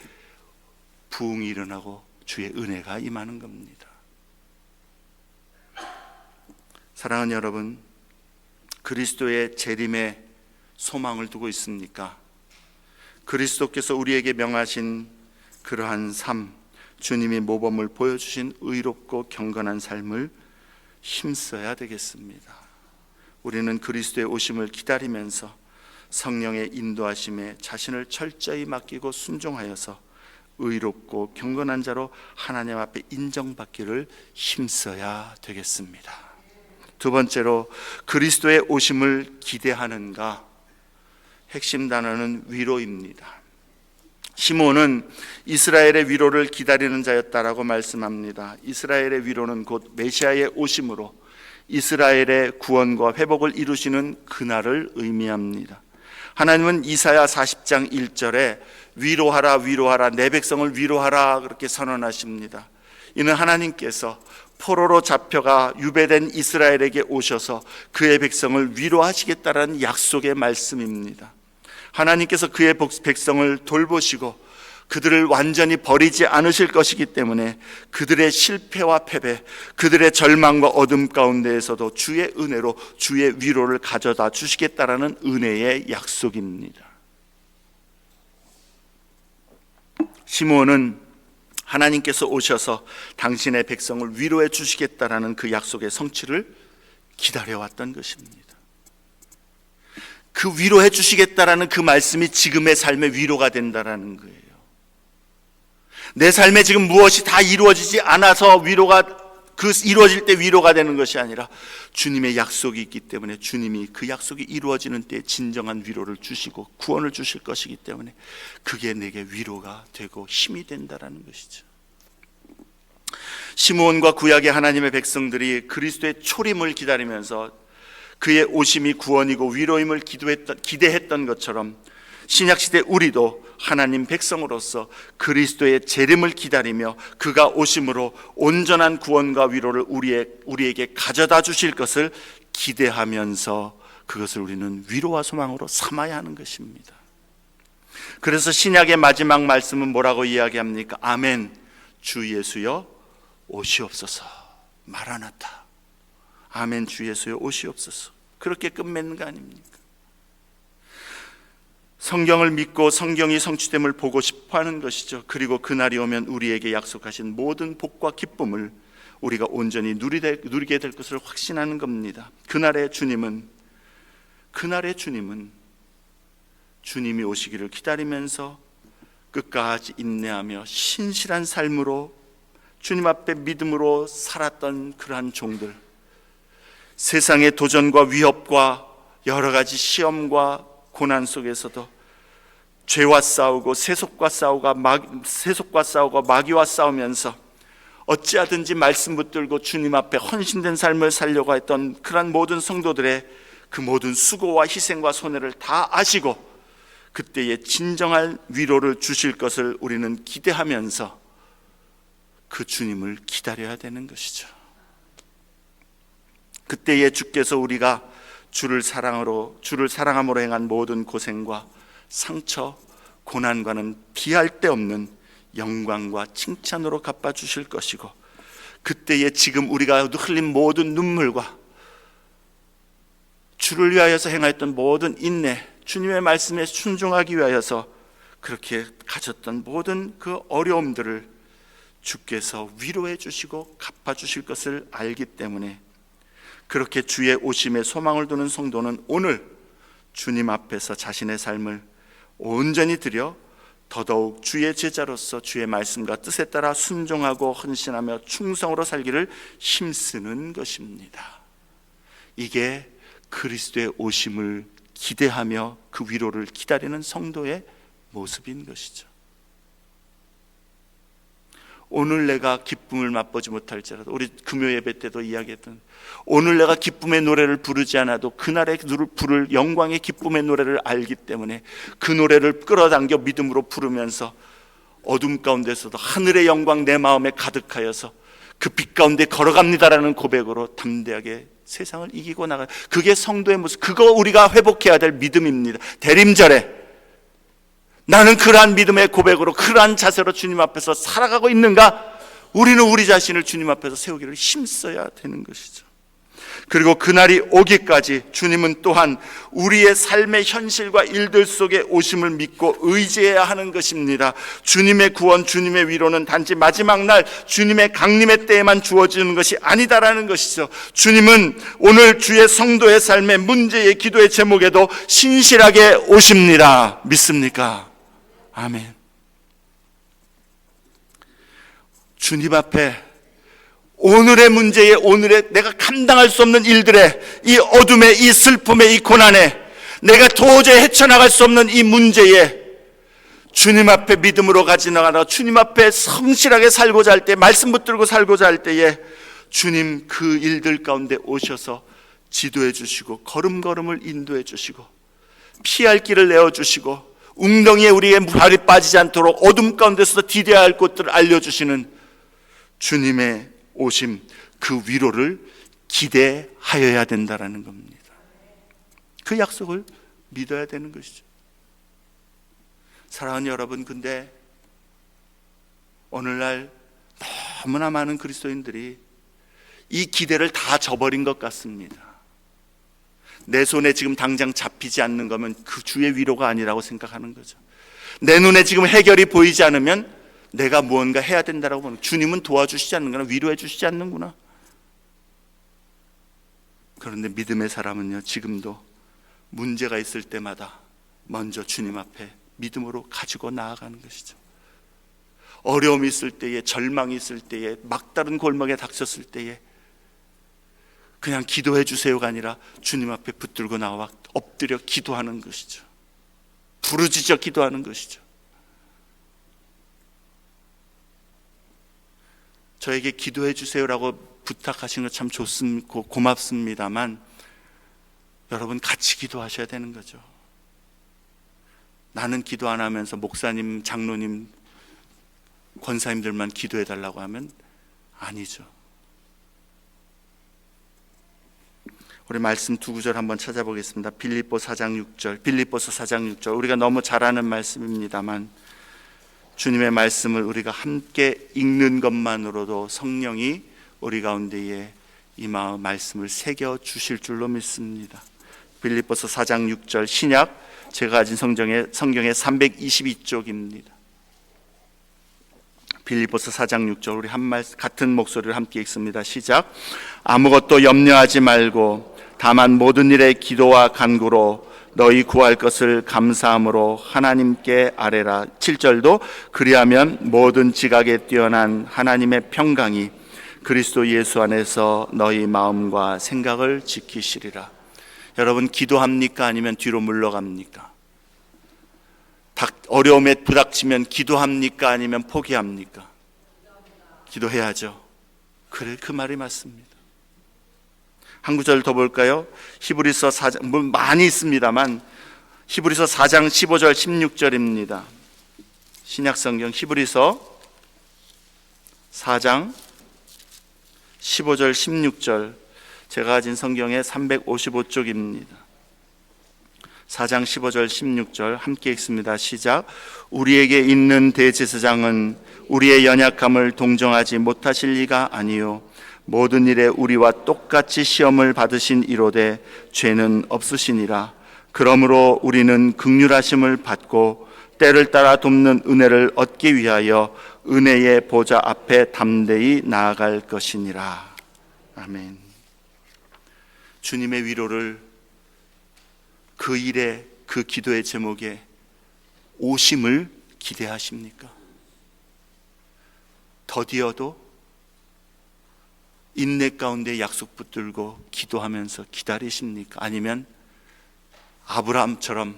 부흥이 일어나고 주의 은혜가 임하는 겁니다. 사랑하는 여러분, 그리스도의 재림에 소망을 두고 있습니까? 그리스도께서 우리에게 명하신 그러한 삶, 주님이 모범을 보여주신 의롭고 경건한 삶을 힘써야 되겠습니다. 우리는 그리스도의 오심을 기다리면서 성령의 인도하심에 자신을 철저히 맡기고 순종하여서 의롭고 경건한 자로 하나님 앞에 인정받기를 힘써야 되겠습니다. 두 번째로, 그리스도의 오심을 기대하는가? 핵심 단어는 위로입니다. 시몬은 이스라엘의 위로를 기다리는 자였다라고 말씀합니다. 이스라엘의 위로는 곧 메시아의 오심으로 이스라엘의 구원과 회복을 이루시는 그날을 의미합니다. 하나님은 이사야 40장 1절에 위로하라 위로하라 내 백성을 위로하라 그렇게 선언하십니다. 이는 하나님께서 포로로 잡혀가 유배된 이스라엘에게 오셔서 그의 백성을 위로하시겠다라는 약속의 말씀입니다. 하나님께서 그의 백성을 돌보시고 그들을 완전히 버리지 않으실 것이기 때문에 그들의 실패와 패배, 그들의 절망과 어둠 가운데에서도 주의 은혜로 주의 위로를 가져다 주시겠다라는 은혜의 약속입니다. 시므온은 하나님께서 오셔서 당신의 백성을 위로해 주시겠다라는 그 약속의 성취를 기다려왔던 것입니다. 그 위로해 주시겠다라는 그 말씀이 지금의 삶의 위로가 된다라는 거예요. 내 삶에 지금 무엇이 다 이루어지지 않아서 이루어질 때 위로가 되는 것이 아니라 주님의 약속이 있기 때문에 주님이 그 약속이 이루어지는 때 진정한 위로를 주시고 구원을 주실 것이기 때문에 그게 내게 위로가 되고 힘이 된다라는 것이죠. 시므온과 구약의 하나님의 백성들이 그리스도의 초림을 기다리면서 그의 오심이 구원이고 위로임을 기대했던 것처럼 신약시대 우리도 하나님 백성으로서 그리스도의 재림을 기다리며 그가 오심으로 온전한 구원과 위로를 우리에게 가져다 주실 것을 기대하면서 그것을 우리는 위로와 소망으로 삼아야 하는 것입니다. 그래서 신약의 마지막 말씀은 뭐라고 이야기합니까? 아멘, 주 예수여 오시옵소서. 마라나타. 아멘, 주 예수여 오시옵소서. 그렇게 끝맺는 거 아닙니까? 성경을 믿고 성경이 성취됨을 보고 싶어하는 것이죠. 그리고 그날이 오면 우리에게 약속하신 모든 복과 기쁨을 우리가 온전히 누리게 될 것을 확신하는 겁니다. 그날의 주님은 주님이 오시기를 기다리면서 끝까지 인내하며 신실한 삶으로 주님 앞에 믿음으로 살았던 그러한 종들, 세상의 도전과 위협과 여러 가지 시험과 고난 속에서도 죄와 싸우고 세속과 싸우고 마귀와 싸우면서 어찌하든지 말씀 붙들고 주님 앞에 헌신된 삶을 살려고 했던 그런 모든 성도들의 그 모든 수고와 희생과 손해를 다 아시고 그때의 진정한 위로를 주실 것을 우리는 기대하면서 그 주님을 기다려야 되는 것이죠. 그때의 주께서 우리가 주를 사랑함으로 행한 모든 고생과 상처, 고난과는 비할 데 없는 영광과 칭찬으로 갚아주실 것이고 그때에 지금 우리가 흘린 모든 눈물과 주를 위하여서 행하였던 모든 인내, 주님의 말씀에 순종하기 위하여서 그렇게 가졌던 모든 그 어려움들을 주께서 위로해 주시고 갚아 주실 것을 알기 때문에 그렇게 주의 오심에 소망을 두는 성도는 오늘 주님 앞에서 자신의 삶을 온전히 드려 더더욱 주의 제자로서 주의 말씀과 뜻에 따라 순종하고 헌신하며 충성으로 살기를 힘쓰는 것입니다. 이게 그리스도의 오심을 기대하며 그 위로를 기다리는 성도의 모습인 것이죠. 오늘 내가 기쁨을 맛보지 못할지라도, 우리 금요 예배 때도 이야기했던, 오늘 내가 기쁨의 노래를 부르지 않아도 그날의 부를 영광의 기쁨의 노래를 알기 때문에 그 노래를 끌어당겨 믿음으로 부르면서 어둠 가운데서도 하늘의 영광 내 마음에 가득하여서 그 빛 가운데 걸어갑니다라는 고백으로 담대하게 세상을 이기고 나가요. 그게 성도의 모습, 그거 우리가 회복해야 될 믿음입니다. 대림절에 나는 그러한 믿음의 고백으로 그러한 자세로 주님 앞에서 살아가고 있는가? 우리는 우리 자신을 주님 앞에서 세우기를 힘써야 되는 것이죠. 그리고 그날이 오기까지 주님은 또한 우리의 삶의 현실과 일들 속에 오심을 믿고 의지해야 하는 것입니다. 주님의 구원, 주님의 위로는 단지 마지막 날 주님의 강림의 때에만 주어지는 것이 아니다라는 것이죠. 주님은 오늘 주의 성도의 삶의 문제의 기도의 제목에도 신실하게 오십니다. 믿습니까? 아멘. 주님 앞에 오늘의 문제에, 오늘의 내가 감당할 수 없는 일들에, 이 어둠에, 이 슬픔에, 이 고난에, 내가 도저히 헤쳐나갈 수 없는 이 문제에 주님 앞에 믿음으로 가지 나가다가 주님 앞에 성실하게 살고자 할 때, 말씀 붙들고 살고자 할 때에 주님 그 일들 가운데 오셔서 지도해 주시고 걸음걸음을 인도해 주시고 피할 길을 내어주시고 웅덩이에 우리의 발이 빠지지 않도록 어둠 가운데서 디뎌야 할 곳들을 알려주시는 주님의 오심, 그 위로를 기대하여야 된다라는 겁니다. 그 약속을 믿어야 되는 것이죠. 사랑하는 여러분, 근데 오늘날 너무나 많은 그리스도인들이 이 기대를 다 저버린 것 같습니다. 내 손에 지금 당장 잡히지 않는 거면 그 주의 위로가 아니라고 생각하는 거죠. 내 눈에 지금 해결이 보이지 않으면 내가 무언가 해야 된다라고 보는, 주님은 도와주시지 않는구나, 위로해 주시지 않는구나. 그런데 믿음의 사람은요, 지금도 문제가 있을 때마다 먼저 주님 앞에 믿음으로 가지고 나아가는 것이죠. 어려움이 있을 때에, 절망이 있을 때에, 막다른 골목에 닥쳤을 때에 그냥 기도해 주세요가 아니라 주님 앞에 붙들고 나와 엎드려 기도하는 것이죠. 부르짖어 기도하는 것이죠. 저에게 기도해 주세요라고 부탁하시는 거 참 좋습니다. 고맙습니다만 여러분 같이 기도하셔야 되는 거죠. 나는 기도 안 하면서 목사님, 장로님, 권사님들만 기도해 달라고 하면 아니죠. 우리 말씀 두 구절 한번 찾아보겠습니다. 빌립보서 4장 6절. 우리가 너무 잘 아는 말씀입니다만 주님의 말씀을 우리가 함께 읽는 것만으로도 성령이 우리 가운데에 이 마음 말씀을 새겨 주실 줄로 믿습니다. 빌립보서 4장 6절, 신약 제가 가진 성경의 322쪽입니다. 빌립보서 4장 6절, 우리 같은 목소리를 함께 읽습니다. 시작. 아무것도 염려하지 말고 다만 모든 일에 기도와 간구로 너희 구할 것을 감사함으로 하나님께 아뢰라. 7절도 그리하면 모든 지각에 뛰어난 하나님의 평강이 그리스도 예수 안에서 너희 마음과 생각을 지키시리라. 여러분, 기도합니까? 아니면 뒤로 물러갑니까? 어려움에 부닥치면 기도합니까? 아니면 포기합니까? 기도해야죠. 그래, 그 말이 맞습니다. 한 구절 더 볼까요? 히브리서 4장, 뭐 많이 있습니다만 히브리서 4장 15절 16절입니다. 신약성경 히브리서 4장 15절 16절, 제가 가진 성경의 355쪽입니다. 4장 15절 16절 함께 읽습니다. 시작. 우리에게 있는 대제사장은 우리의 연약함을 동정하지 못하실 리가 아니요 모든 일에 우리와 똑같이 시험을 받으신 이로되 죄는 없으시니라. 그러므로 우리는 긍휼하심을 받고 때를 따라 돕는 은혜를 얻기 위하여 은혜의 보좌 앞에 담대히 나아갈 것이니라. 아멘. 주님의 위로를 그 일에, 그 기도의 제목에 오심을 기대하십니까? 더디어도 인내 가운데 약속 붙들고 기도하면서 기다리십니까? 아니면 아브라함처럼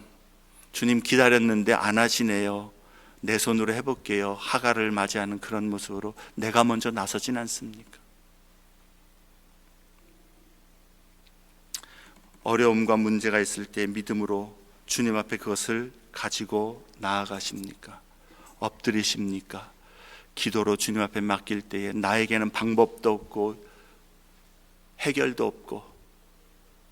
주님 기다렸는데 안 하시네요, 내 손으로 해볼게요, 하갈을 맞이하는 그런 모습으로 내가 먼저 나서진 않습니까? 어려움과 문제가 있을 때 믿음으로 주님 앞에 그것을 가지고 나아가십니까? 엎드리십니까? 기도로 주님 앞에 맡길 때에 나에게는 방법도 없고 해결도 없고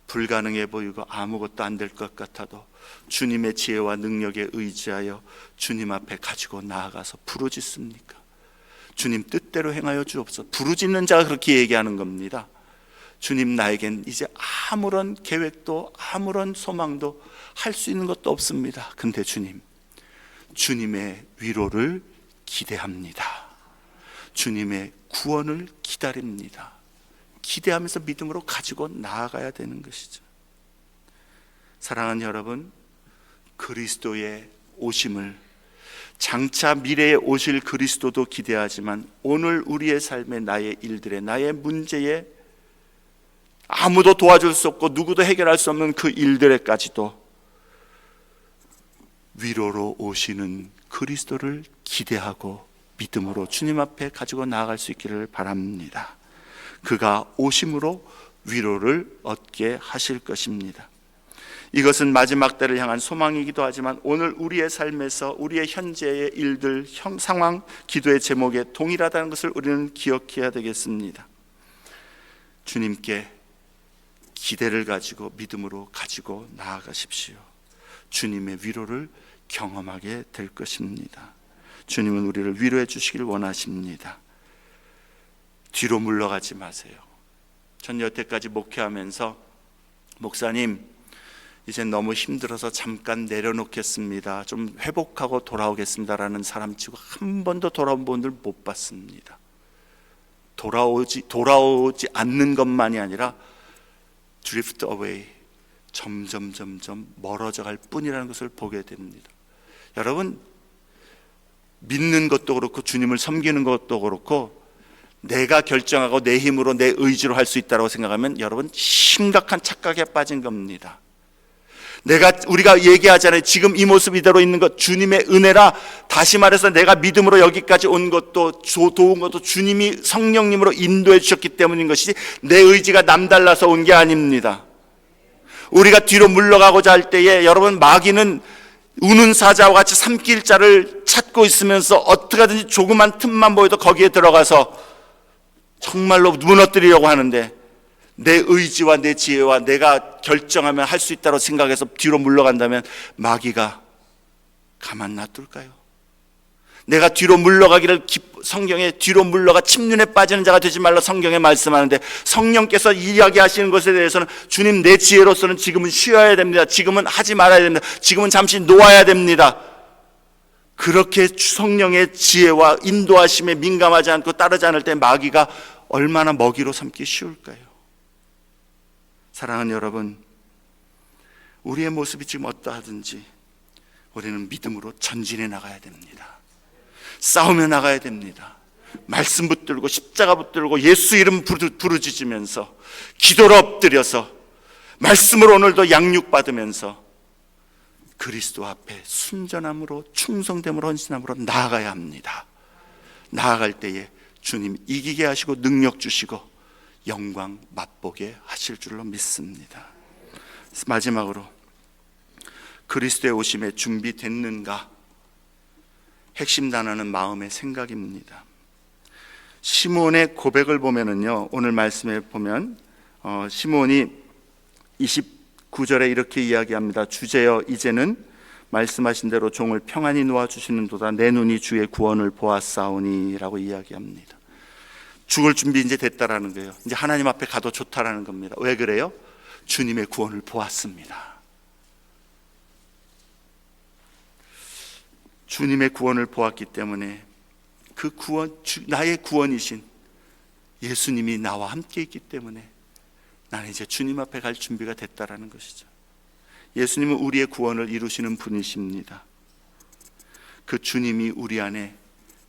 불가능해 보이고 아무것도 안 될 것 같아도 주님의 지혜와 능력에 의지하여 주님 앞에 가지고 나아가서 부르짖습니까? 주님 뜻대로 행하여 주옵소서. 부르짖는 자가 그렇게 얘기하는 겁니다. 주님, 나에겐 이제 아무런 계획도 아무런 소망도 할 수 있는 것도 없습니다. 근데 주님, 주님의 위로를 기대합니다. 주님의 구원을 기다립니다. 기대하면서 믿음으로 가지고 나아가야 되는 것이죠. 사랑하는 여러분, 그리스도의 오심을, 장차 미래에 오실 그리스도도 기대하지만 오늘 우리의 삶의 나의 일들에, 나의 문제에 아무도 도와줄 수 없고 누구도 해결할 수 없는 그 일들에까지도 위로로 오시는 그리스도를 기대하고 믿음으로 주님 앞에 가지고 나아갈 수 있기를 바랍니다. 그가 오심으로 위로를 얻게 하실 것입니다. 이것은 마지막 때를 향한 소망이기도 하지만 오늘 우리의 삶에서 우리의 현재의 일들, 상황, 기도의 제목에 동일하다는 것을 우리는 기억해야 되겠습니다. 주님께 기대를 가지고 믿음으로 가지고 나아가십시오. 주님의 위로를 경험하게 될 것입니다. 주님은 우리를 위로해 주시길 원하십니다. 뒤로 물러가지 마세요. 전 여태까지 목회하면서 목사님, 이제 너무 힘들어서 잠깐 내려놓겠습니다, 좀 회복하고 돌아오겠습니다라는 사람 치고 한 번도 돌아온 분들 못 봤습니다. 돌아오지 않는 것만이 아니라 drift away, 점점 멀어져갈 뿐이라는 것을 보게 됩니다. 여러분, 믿는 것도 그렇고 주님을 섬기는 것도 그렇고 내가 결정하고 내 힘으로 내 의지로 할 수 있다고 생각하면 여러분 심각한 착각에 빠진 겁니다. 우리가 얘기하잖아요. 지금 이 모습 이대로 있는 것 주님의 은혜라. 다시 말해서 내가 믿음으로 여기까지 온 것도 도운 것도 주님이 성령님으로 인도해 주셨기 때문인 것이지 내 의지가 남달라서 온 게 아닙니다. 우리가 뒤로 물러가고자 할 때에 여러분, 마귀는 우는 사자와 같이 삼킬 자를 찾고 있으면서 어떻게든지 조그만 틈만 보여도 거기에 들어가서 정말로 무너뜨리려고 하는데, 내 의지와 내 지혜와 내가 결정하면 할 수 있다고 생각해서 뒤로 물러간다면 마귀가 가만 놔둘까요? 내가 뒤로 물러가기를 성경에 뒤로 물러가 침륜에 빠지는 자가 되지 말라 성경에 말씀하는데, 성령께서 이야기하시는 것에 대해서는 주님, 내 지혜로서는 지금은 쉬어야 됩니다. 지금은 하지 말아야 됩니다. 지금은 잠시 놓아야 됩니다. 그렇게 성령의 지혜와 인도하심에 민감하지 않고 따르지 않을 때 마귀가 얼마나 먹이로 삼기 쉬울까요? 사랑하는 여러분, 우리의 모습이 지금 어떠하든지 우리는 믿음으로 전진해 나가야 됩니다. 싸우며 나가야 됩니다. 말씀 붙들고 십자가 붙들고 예수 이름 부르짖으면서 기도로 엎드려서 말씀으로 오늘도 양육받으면서 그리스도 앞에 순전함으로 충성됨으로 헌신함으로 나아가야 합니다. 나아갈 때에 주님 이기게 하시고 능력 주시고 영광 맛보게 하실 줄로 믿습니다. 마지막으로 그리스도의 오심에 준비됐는가? 핵심 단어는 마음의 생각입니다. 시몬의 고백을 보면은요, 오늘 말씀에 보면 시몬이 29절에 이렇게 이야기합니다. 주제여, 이제는 말씀하신 대로 종을 평안히 놓아주시는도다. 내 눈이 주의 구원을 보았사오니 라고 이야기합니다. 죽을 준비 이제 됐다라는 거예요. 이제 하나님 앞에 가도 좋다라는 겁니다. 왜 그래요? 주님의 구원을 보았습니다. 주님의 구원을 보았기 때문에 그 구원, 나의 구원이신 예수님이 나와 함께 있기 때문에 나는 이제 주님 앞에 갈 준비가 됐다라는 것이죠. 예수님은 우리의 구원을 이루시는 분이십니다. 그 주님이 우리 안에,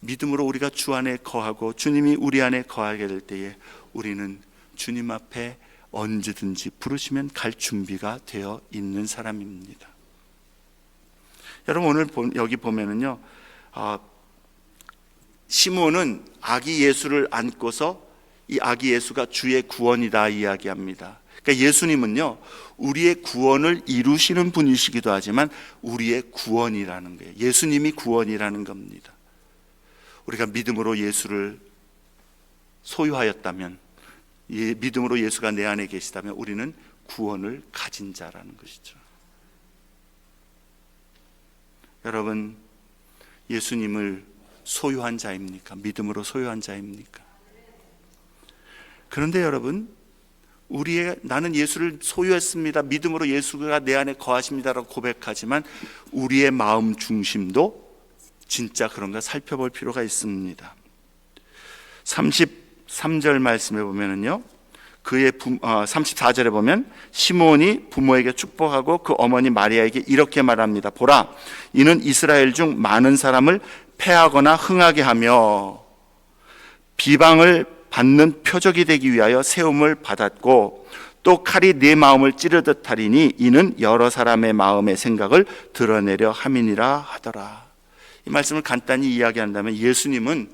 믿음으로 우리가 주 안에 거하고 주님이 우리 안에 거하게 될 때에 우리는 주님 앞에 언제든지 부르시면 갈 준비가 되어 있는 사람입니다. 여러분, 오늘 여기 보면은요, 시몬은 아기 예수를 안고서 이 아기 예수가 주의 구원이다 이야기합니다. 그러니까 예수님은요, 우리의 구원을 이루시는 분이시기도 하지만 우리의 구원이라는 거예요. 예수님이 구원이라는 겁니다. 우리가 믿음으로 예수를 소유하였다면, 믿음으로 예수가 내 안에 계시다면 우리는 구원을 가진 자라는 것이죠. 여러분, 예수님을 소유한 자입니까? 믿음으로 소유한 자입니까? 그런데 여러분, 나는 예수를 소유했습니다, 믿음으로 예수가 내 안에 거하십니다라고 고백하지만 우리의 마음 중심도 진짜 그런가 살펴볼 필요가 있습니다. 33절 말씀에 보면은요, 34절에 보면 시몬이 부모에게 축복하고 그 어머니 마리아에게 이렇게 말합니다. 보라, 이는 이스라엘 중 많은 사람을 패하거나 흥하게 하며 비방을 받는 표적이 되기 위하여 세움을 받았고 또 칼이 네 마음을 찌르듯 하리니 이는 여러 사람의 마음의 생각을 드러내려 함이니라 하더라. 이 말씀을 간단히 이야기한다면 예수님은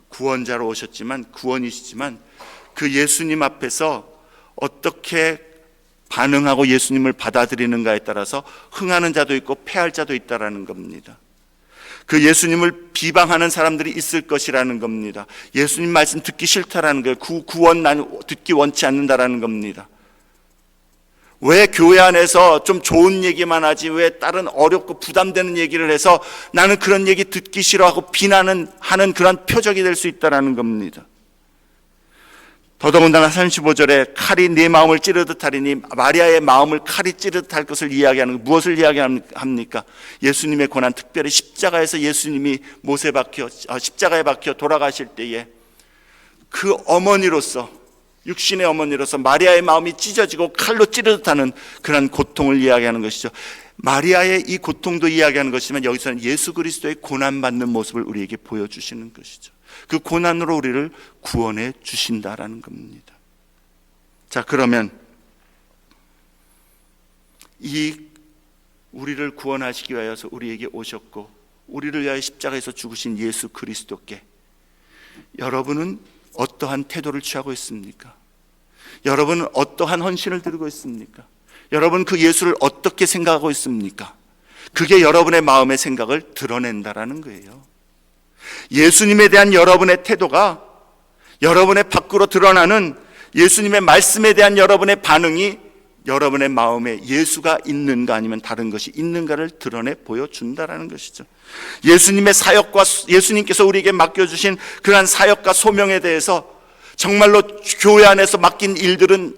구원자로 오셨지만, 구원이시지만 그 예수님 앞에서 어떻게 반응하고 예수님을 받아들이는가에 따라서 흥하는 자도 있고 패할 자도 있다라는 겁니다. 그 예수님을 비방하는 사람들이 있을 것이라는 겁니다. 예수님 말씀 듣기 싫다라는 거예요. 구원 난 듣기 원치 않는다라는 겁니다. 왜 교회 안에서 좀 좋은 얘기만 하지 왜 다른 어렵고 부담되는 얘기를 해서 나는 그런 얘기 듣기 싫어하고 비난하는 그런 표적이 될 수 있다라는 겁니다. 더더군다나 35절에 칼이 네 마음을 찌르듯 하리니 마리아의 마음을 칼이 찌르듯 할 것을 이야기하는, 무엇을 이야기합니까? 예수님의 고난, 특별히 십자가에서 예수님이 십자가에 박혀 돌아가실 때에 그 어머니로서, 육신의 어머니로서 마리아의 마음이 찢어지고 칼로 찌르듯 하는 그런 고통을 이야기하는 것이죠. 마리아의 이 고통도 이야기하는 것이지만 여기서는 예수 그리스도의 고난받는 모습을 우리에게 보여주시는 것이죠. 그 고난으로 우리를 구원해 주신다라는 겁니다. 자, 그러면 이 우리를 구원하시기 위하여서 우리에게 오셨고 우리를 위하여 십자가에서 죽으신 예수 그리스도께 여러분은 어떠한 태도를 취하고 있습니까? 여러분은 어떠한 헌신을 드리고 있습니까? 여러분 그 예수를 어떻게 생각하고 있습니까? 그게 여러분의 마음의 생각을 드러낸다라는 거예요. 예수님에 대한 여러분의 태도가 여러분의 밖으로 드러나는 예수님의 말씀에 대한 여러분의 반응이 여러분의 마음에 예수가 있는가 아니면 다른 것이 있는가를 드러내 보여준다라는 것이죠. 예수님의 사역과 예수님께서 우리에게 맡겨주신 그러한 사역과 소명에 대해서 정말로 교회 안에서 맡긴 일들은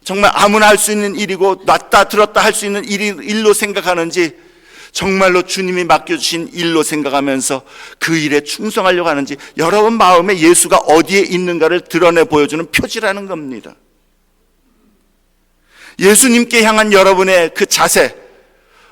정말 아무나 할 수 있는 일이고 놨다 들었다 할 수 있는 일로 생각하는지 정말로 주님이 맡겨주신 일로 생각하면서 그 일에 충성하려고 하는지 여러분 마음에 예수가 어디에 있는가를 드러내 보여주는 표지라는 겁니다. 예수님께 향한 여러분의 그 자세,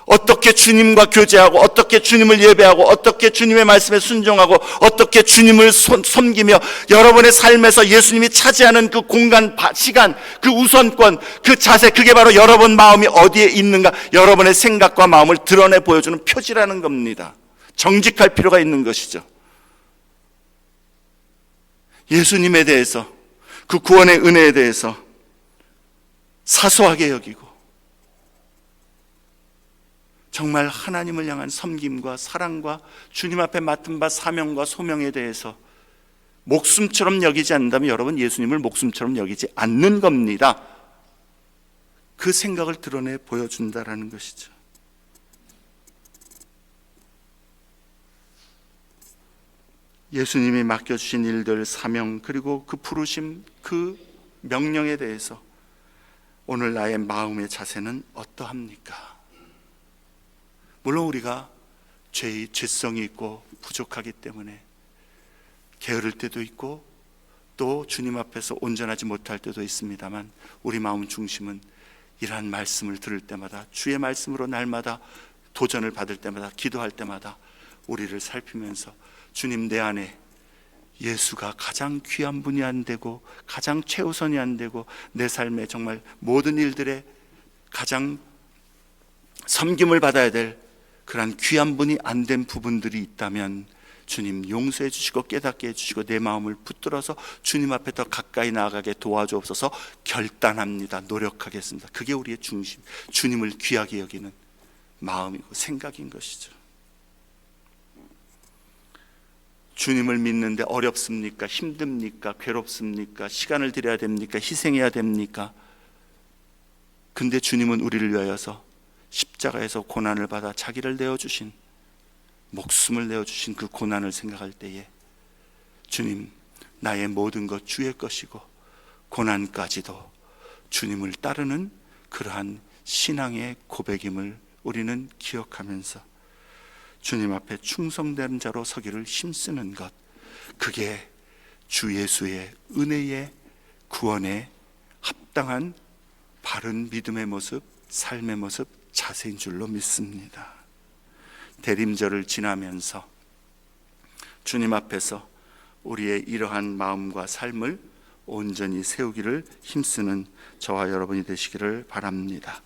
어떻게 주님과 교제하고 어떻게 주님을 예배하고 어떻게 주님의 말씀에 순종하고 어떻게 주님을 섬기며 여러분의 삶에서 예수님이 차지하는 그 공간, 시간, 그 우선권, 그 자세, 그게 바로 여러분 마음이 어디에 있는가, 여러분의 생각과 마음을 드러내 보여주는 표지라는 겁니다. 정직할 필요가 있는 것이죠. 예수님에 대해서, 그 구원의 은혜에 대해서 사소하게 여기고 정말 하나님을 향한 섬김과 사랑과 주님 앞에 맡은 바 사명과 소명에 대해서 목숨처럼 여기지 않는다면 여러분 예수님을 목숨처럼 여기지 않는 겁니다. 그 생각을 드러내 보여준다라는 것이죠. 예수님이 맡겨주신 일들, 사명, 그리고 그 부르심, 그 명령에 대해서 오늘 나의 마음의 자세는 어떠합니까? 물론 우리가 죄성이 있고 부족하기 때문에 게으를 때도 있고 또 주님 앞에서 온전하지 못할 때도 있습니다만, 우리 마음 중심은 이러한 말씀을 들을 때마다, 주의 말씀으로 날마다 도전을 받을 때마다, 기도할 때마다 우리를 살피면서 주님, 내 안에 예수가 가장 귀한 분이 안 되고 가장 최우선이 안 되고 내 삶의 정말 모든 일들에 가장 섬김을 받아야 될 그러한 귀한 분이 안 된 부분들이 있다면 주님 용서해 주시고 깨닫게 해주시고 내 마음을 붙들어서 주님 앞에 더 가까이 나아가게 도와주옵소서. 결단합니다. 노력하겠습니다. 그게 우리의 중심, 주님을 귀하게 여기는 마음이고 생각인 것이죠. 주님을 믿는데 어렵습니까? 힘듭니까? 괴롭습니까? 시간을 들여야 됩니까? 희생해야 됩니까? 근데 주님은 우리를 위하여서 십자가에서 고난을 받아 자기를 내어주신, 목숨을 내어주신 그 고난을 생각할 때에 주님, 나의 모든 것 주의 것이고 고난까지도 주님을 따르는 그러한 신앙의 고백임을 우리는 기억하면서 주님 앞에 충성된 자로 서기를 힘쓰는 것, 그게 주 예수의 은혜의 구원에 합당한 바른 믿음의 모습, 삶의 모습, 자세인 줄로 믿습니다. 대림절을 지나면서 주님 앞에서 우리의 이러한 마음과 삶을 온전히 세우기를 힘쓰는 저와 여러분이 되시기를 바랍니다.